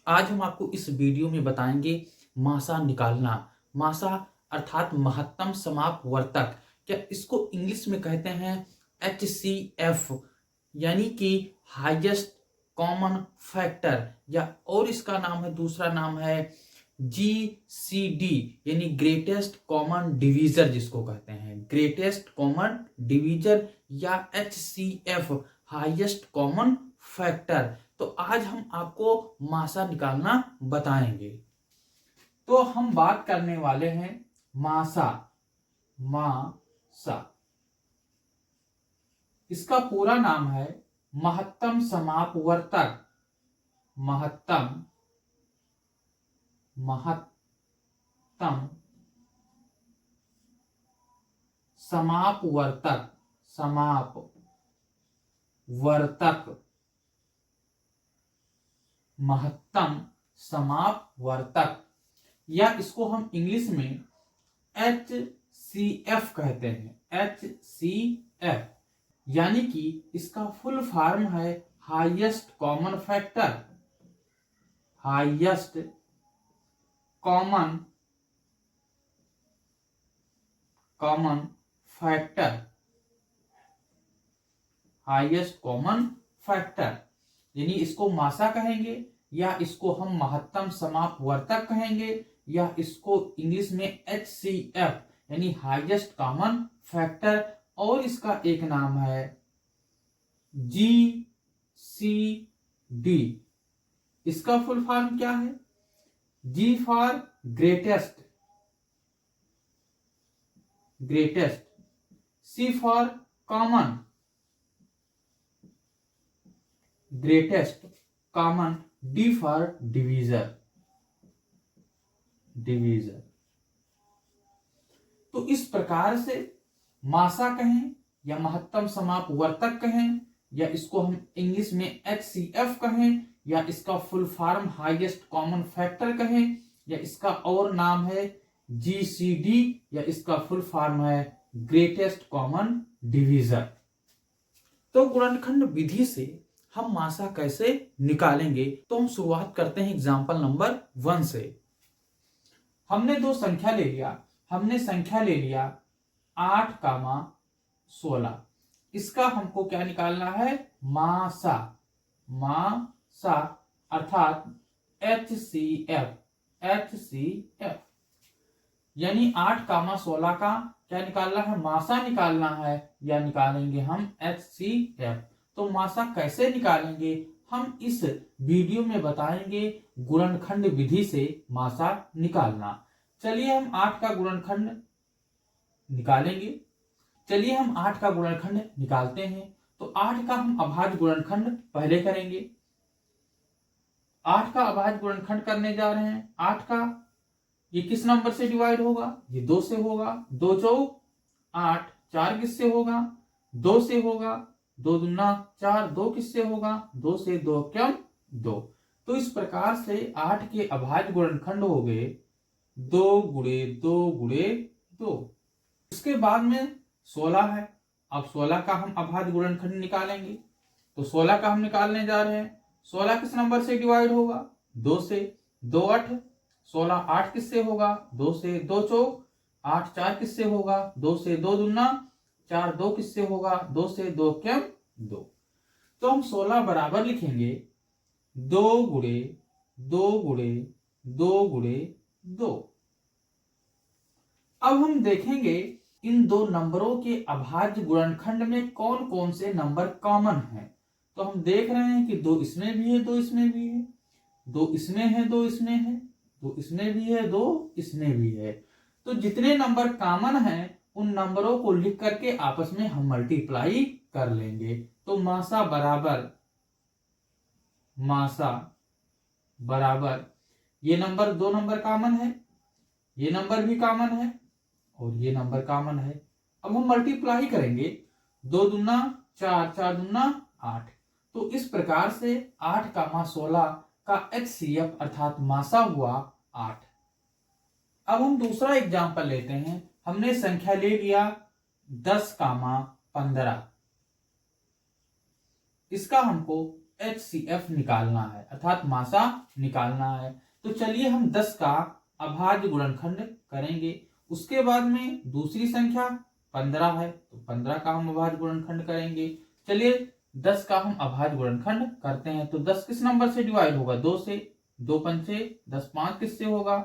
आज हम आपको इस वीडियो में बताएंगे मासा निकालना। मासा अर्थात महत्तम समापवर्तक, क्या इसको इंग्लिश में कहते हैं HCF, यानी कि हाईएस्ट कॉमन फैक्टर, या और इसका नाम है, दूसरा नाम है GCD, यानी ग्रेटेस्ट कॉमन डिवीजर, जिसको कहते हैं ग्रेटेस्ट कॉमन डिवीजर, या HCF हाईएस्ट कॉमन फैक्टर। तो आज हम आपको मासा निकालना बताएंगे। तो हम बात करने वाले हैं मासा। मासा इसका पूरा नाम है महत्तम समापवर्तक। महत्तम समापवर्तक। महत्तम समापवर्तक, या इसको हम इंग्लिश में HCF कहते हैं। HCF यानी कि इसका फुल फॉर्म है highest common factor. Highest common factor. Highest common factor यानी इसको मासा कहेंगे, या इसको हम महत्तम समापवर्तक कहेंगे, या इसको इंग्लिश में HCF यानी हाईएस्ट कॉमन फैक्टर, और इसका एक नाम है GCD। इसका फुल फॉर्म क्या है? G for greatest, C for common, greatest common, D for divisor. तो इस प्रकार से मासा कहें या महत्तम समापवर्तक कहें, या इसको हम इंग्लिश में HCF कहें, या इसका full form highest common factor कहें, या इसका और नाम है GCD, या इसका फुल फॉर्म है ग्रेटेस्ट कॉमन डिवीजर। तो गुणनखंड विधि से हम मासा कैसे निकालेंगे, तो हम शुरुआत करते हैं एग्जाम्पल नंबर 1 से। हमने दो संख्या ले लिया। हमने संख्या ले लिया 8, 16। हमको क्या निकालना है? मासा। मासा अर्थात HCF। यानी 8, 16 का क्या निकालना है? मासा निकालना है, या निकालेंगे हम HCF। तो मासा कैसे निकालेंगे हम इस वीडियो में बताएंगे। गुणनखंड विधि से मासा निकालना। चलिए हम 8 का गुणनखंड निकालेंगे। चलिए हम 8 का गुणनखंड निकालते हैं। तो 8 का हम अभाज्य गुणनखंड पहले करेंगे। 8 का अभाज्य गुणनखंड करने जा रहे हैं। 8 का ये किस नंबर से डिवाइड होगा? ये 2 से होगा। 2 चौक 8, 4 किससे होगा? 2 से होगा। 2 दूना 4, 2 किससे होगा? 2 से। 2 क्यों? 2। तो इस प्रकार से 8 के अभाज्य गुणनखंड हो गए 2 गुणे 2 गुणे 2। इसके बाद में 16 है। अब 16 का हम अभाज्य गुणनखंड निकालेंगे। तो 16 का हम निकालने जा रहे हैं। 16 किस नंबर से डिवाइड होगा? 2 से। 2 8, 16 8 किससे होगा? 2 से। 2 चौक 8, 4 किससे होगा? 2 से। 2 दूना 4, 2 किससे होगा? 2 से। 2 क्यों? 2। तो हम 16 बराबर लिखेंगे 2 गुणे 2 गुणे 2 गुणे 2। अब हम देखेंगे इन दो नंबरों के अभाज्य गुणनखंड में कौन कौन से नंबर कॉमन हैं। तो हम देख रहे हैं कि 2 इसमें भी है, 2 इसमें भी है, 2 इसमें है, 2 इसमें है, 2 इसमें भी है, 2 इसमें भी है। तो जितने नंबर कॉमन हैं उन नंबरों को लिख करके आपस में हम मल्टीप्लाई कर लेंगे। तो मासा बराबर ये नंबर, 2 नंबर कॉमन है, ये नंबर भी कॉमन है, और ये नंबर कॉमन है। अब हम मल्टीप्लाई करेंगे। 2 दूना 4, 4 दूना 8। तो इस प्रकार से 8, 16 का HCF अर्थात मासा हुआ 8। अब हम दूसरा एग्जांपल लेते हैं। हमने संख्या ले लिया 10, 15। इसका हमको HCF निकालना है, अर्थात मासा निकालना है। तो चलिए हम 10 का अभाज्य गुणनखंड करेंगे। उसके बाद में दूसरी संख्या 15 है, तो 15 का हम अभाज्य गुणनखंड करेंगे। चलिए 10 का हम अभाज्य गुणनखंड करते हैं। तो 10 किस नंबर से डिवाइड होगा? 2 से। 2 पंचे 10, 5 किससे होगा?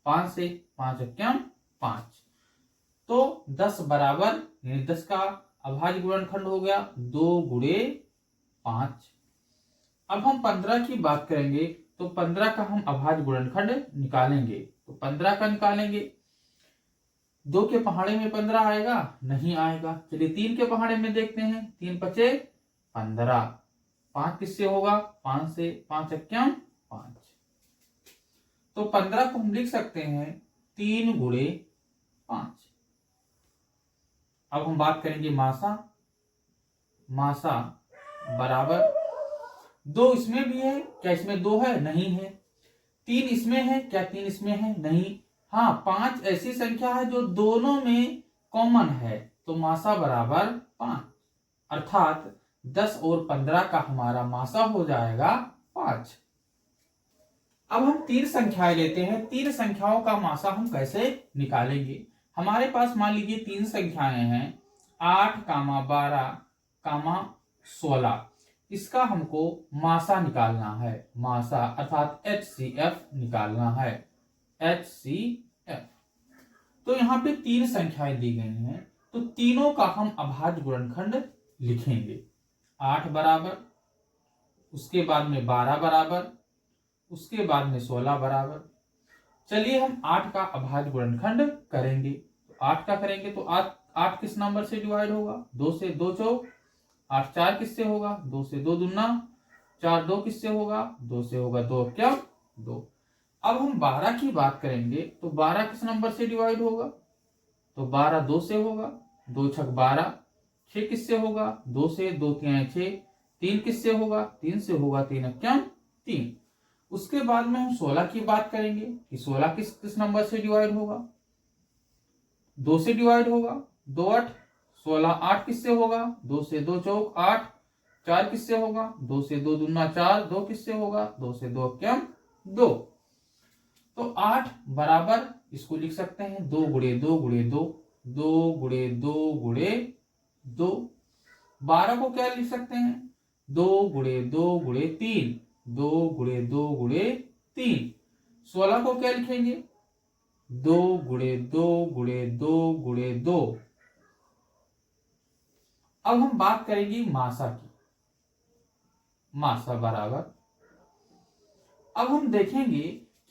5 से। 5 एक्यम 5। तो 10 बराबर, यानी 10 का अभाज्य गुणनखंड हो गया 2 गुणे 5। अब हम 15 की बात करेंगे, तो 15 का हम अभाज्य गुणनखंड निकालेंगे। तो 15 का निकालेंगे, 2 के पहाड़े में 15 आएगा? नहीं आएगा। चलिए 3 के पहाड़े में देखते हैं। 3 पचे 15, 5 किससे होगा? 5 से। 5 एक्यम 5। तो 15 को हम लिख सकते हैं 3 गुणे 5। अब हम बात करेंगे मासा। मासा बराबर, 2 इसमें भी है, क्या इसमें 2 है? नहीं है। 3 इसमें है, क्या 3 इसमें है? नहीं। हाँ, 5 ऐसी संख्या है जो दोनों में कॉमन है, तो मासा बराबर 5, अर्थात 10 और 15 का हमारा मासा हो जाएगा 5। अब हम 3 संख्याएं लेते हैं। 3 संख्याओं का मासा हम कैसे निकालेंगे? हमारे पास मान लीजिए 3 संख्याएं हैं, 8, 12, 16। इसका हमको मासा निकालना है, मासा अर्थात HCF निकालना है, HCF। तो यहाँ पे 3 संख्याएं दी गई हैं, तो तीनों का हम अभाज्य गुणनखंड लिखेंगे। 8 बराबर, उसके बाद में 12 बराबर, उसके बाद में 16 बराबर। चलिए हम 8 का अभाज्य गुणनखंड करेंगे। तो 8 का करेंगे तो 8 किस नंबर से डिवाइड होगा? 2 से। 2 चौक 8, 4 किससे होगा? 2 से। 2 दूना 4, 2 किससे होगा? 2 से होगा। 2 क्या? 2। अब हम 12 की बात करेंगे, तो 12 किस नंबर से डिवाइड होगा? तो 12 2 से होगा। 2 छक 12। 6 किससे होगा? 2 से। 2 3 6। 3 किससे होगा? 3 से होगा। 3 क्या? 3। उसके बाद में हम 16 की बात करेंगे कि 16 किस नंबर से डिवाइड होगा? 2 से डिवाइड होगा। 2 8 16। 8 किससे होगा? 2 से। 2 चौक 8। 4 किससे होगा? 2 से। 2 दूना 4। 2 किससे होगा? 2 से। 2 क्या? 2। तो 8 बराबर, इसको लिख सकते हैं 2 गुणे 2 गुणे 2, 2 गुणे 2 गुणे 2। 12 को क्या लिख सकते हैं? 2 गुणे 2 गुणे 3, 2 गुणे 2 गुणे 3। 16 को क्या लिखेंगे? 2 गुणे 2 गुणे 2 गुणे 2। अब हम बात करेंगे मासा की। मासा बराबर, अब हम देखेंगे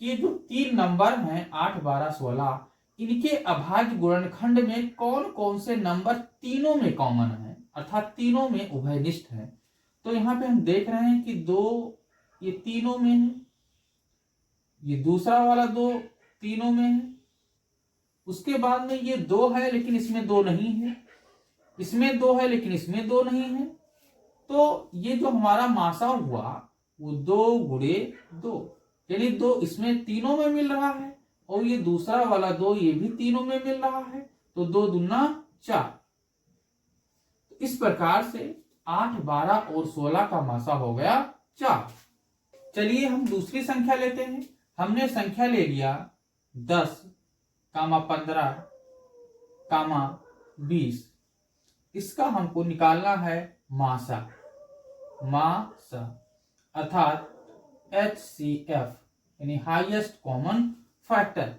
कि ये जो 3 नंबर हैं 8, 12, 16, इनके अभाज्य गुणनखंड में कौन कौन से नंबर तीनों में कॉमन है, अर्थात तीनों में उभयनिष्ठ है। तो यहाँ पे हम देख रहे हैं कि 2 ये तीनों में है, ये दूसरा वाला 2 तीनों में है, उसके बाद में ये 2 है लेकिन इसमें 2 नहीं है, इसमें 2 है लेकिन इसमें 2 नहीं है। तो ये जो हमारा मासा हुआ वो 2 गुणे 2, यानी 2 इसमें तीनों में मिल रहा है, और ये दूसरा वाला 2 ये भी तीनों में मिल रहा है, तो 2 दूना 4। इस प्रकार से 8, 12 और 16 का मासा हो गया 4। चलिए हम दूसरी संख्या लेते हैं। हमने संख्या ले लिया 10, 15, 20। इसका हमको निकालना है मासा, मासा अर्थात HCF यानी हाईएस्ट कॉमन फैक्टर।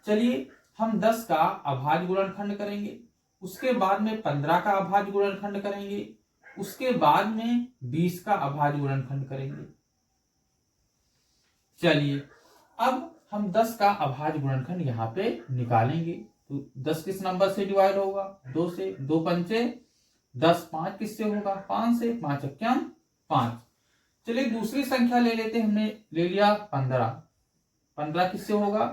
चलिए हम 10 का अभाज्य गुणनखंड करेंगे, उसके बाद में 15 का अभाज्य गुणनखंड करेंगे, उसके बाद में 20 का अभाज्य गुणनखंड करेंगे। चलिए अब हम 10 का अभाज्य गुणनखंड यहाँ पे निकालेंगे। तो 10 किस नंबर से डिवाइड होगा? 2 से। 2 पंचे 10। 5 किससे होगा? 5 से। 5 क्या? 5। चलिए दूसरी संख्या ले लेते हैं। हमने ले लिया 15। 15 किससे होगा?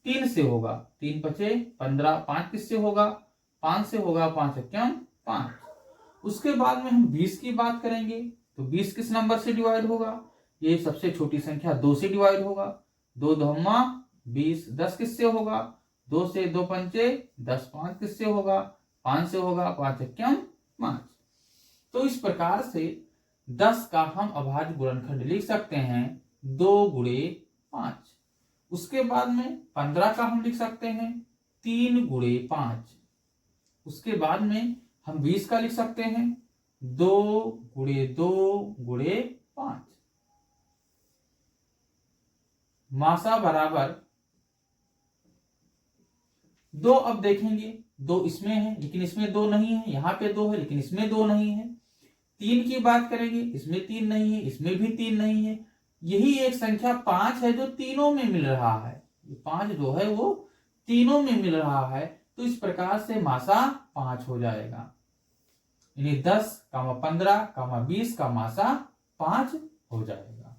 3 से होगा। 3 पचे 15। 5 किससे होगा? 5 से होगा। 5 क्या? 5। उसके बाद में हम 20 की बात करेंगे, तो 20 किस नंबर से डिवाइड होगा? ये सबसे छोटी संख्या 2 से डिवाइड होगा। 2 2 20। 10 किससे होगा? 2 से। 2 पंचे 10। 5 किससे होगा? 5 से होगा। 5 क्या? 5। तो इस प्रकार से 10 का हम अभाज्य गुणनखंड लिख सकते हैं 2 गुणे 5। उसके बाद में 15 का हम लिख सकते हैं 3 गुणे 5। उसके बाद में हम 20 का लिख सकते हैं 2 गुणे 2 गुणे 5। मासा बराबर 2। अब देखेंगे 2 इसमें है लेकिन इसमें 2 नहीं है, यहाँ पे 2 है लेकिन इसमें 2 नहीं है। 3 की बात करेंगे, इसमें 3 नहीं है, इसमें भी 3 नहीं है। यही एक संख्या 5 है जो तीनों में मिल रहा है। 5 जो है वो तीनों में मिल रहा है, तो इस प्रकार से मासा 5 हो जाएगा। यानी 10, 15, 20 का मासा 5 हो जाएगा।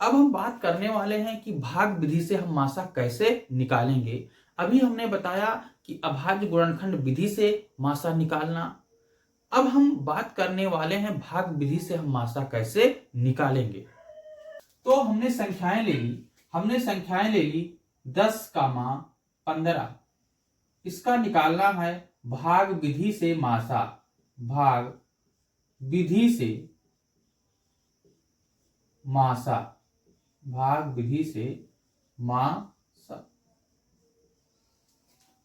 अब हम बात करने वाले हैं कि भाग विधि से हम मासा कैसे निकालेंगे। अभी हमने बताया कि अभाज्य गुणनखंड विधि से मासा निकालना। अब हम बात करने वाले हैं भाग विधि से हम मासा कैसे निकालेंगे। तो हमने संख्याएं ले ली 10, 15। इसका निकालना है भाग विधि से मासा। भाग विधि से मासा, भाग विधि से मासा।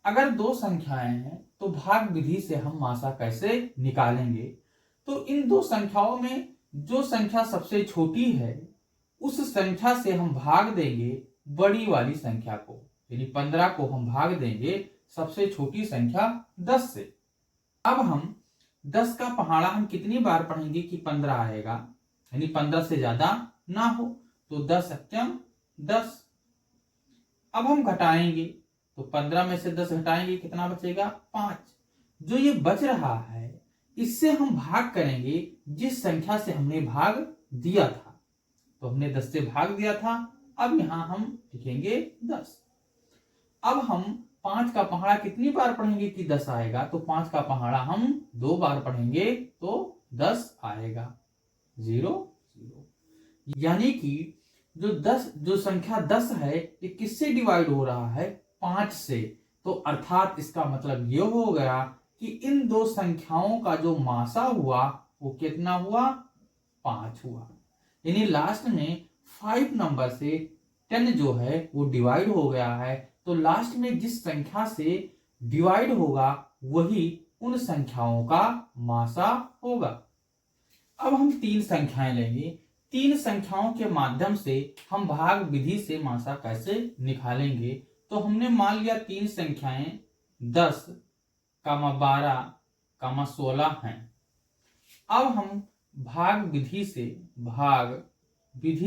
अगर 2 संख्याएं हैं तो भाग विधि से हम मासा कैसे निकालेंगे। तो इन 2 संख्याओं में जो संख्या सबसे छोटी है उस संख्या से हम भाग देंगे बड़ी वाली संख्या को। यानी 15 को हम भाग देंगे सबसे छोटी संख्या 10 से। अब हम 10 का पहाड़ा हम कितनी बार पढ़ेंगे कि 15 आएगा, यानी 15 से ज्यादा ना हो, तो 10 सत्यम 10। अब हम घटाएंगे तो 15 में से 10 घटाएंगे, कितना बचेगा 5। जो ये बच रहा है इससे हम भाग करेंगे जिस संख्या से हमने भाग दिया था। तो हमने 10 से भाग दिया था, अब यहां हम लिखेंगे 10। अब हम 5 का पहाड़ा कितनी बार पढ़ेंगे कि 10 आएगा, तो 5 का पहाड़ा हम 2 बार पढ़ेंगे तो 10 आएगा। 0 0। यानी कि जो संख्या 10 है ये किससे डिवाइड हो रहा है, 5 से। तो अर्थात इसका मतलब ये हो गया कि इन 2 संख्याओं का जो मासा हुआ वो कितना हुआ, 5 हुआ। यानी लास्ट में 5 नंबर से 10 जो है वो डिवाइड हो गया है। तो लास्ट में जिस संख्या से डिवाइड होगा वही उन संख्याओं का मासा होगा। अब हम 3 संख्याएं लेंगे। 3 संख्याओं के माध्यम से हम भाग विधि से मासा कैसे निकालेंगे। तो हमने मान लिया 3 संख्याएं 10, 12, 16 हैं। अब हम भाग विधि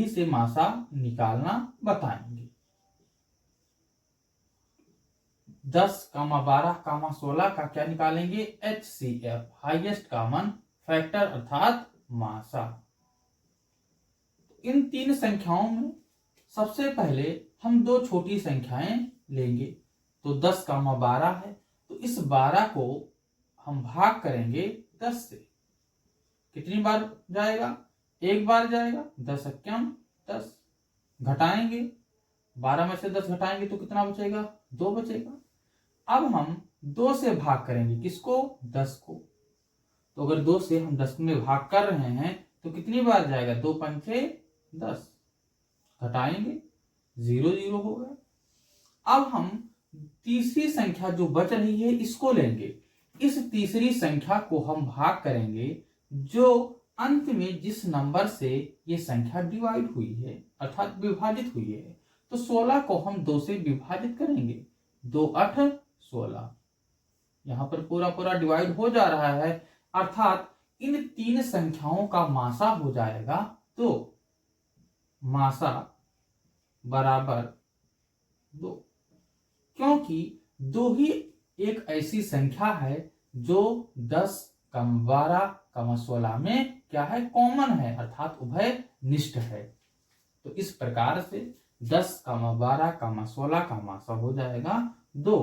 से मासा निकालना बताएंगे। 10, 12, 16 का क्या निकालेंगे, HCF, हाईएस्ट कॉमन फैक्टर अर्थात मासा। इन 3 संख्याओं में सबसे पहले हम 2 छोटी संख्याएं लेंगे। तो 10, 12 है, तो इस 12 को हम भाग करेंगे 10 से। कितनी बार जाएगा, 1 बार जाएगा। 10 सत्यम 10। घटाएंगे, 12 में से 10 घटाएंगे तो कितना बचेगा, 2 बचेगा। अब हम 2 से भाग करेंगे, किसको, 10 को। तो अगर 2 से हम 10 में भाग कर रहे हैं तो कितनी बार जाएगा, 2 पंचे 10। घटाएंगे, 0 0 हो गया। अब हम तीसरी संख्या जो बच रही है इसको लेंगे। इस तीसरी संख्या को हम भाग करेंगे जो अंत में जिस नंबर से ये संख्या डिवाइड हुई है अर्थात विभाजित हुई है। तो 16 को हम 2 से विभाजित करेंगे, 2 8 16। यहां पर पूरा डिवाइड हो जा रहा है, अर्थात इन 3 संख्याओं का मासा हो जाएगा। तो मासा बराबर 2, क्योंकि 2 ही एक ऐसी संख्या है जो 10, 12, 16 में क्या है, कॉमन है अर्थात उभय निष्ठ है। तो इस प्रकार से 10, 12, 16 का मासा हो जाएगा 2।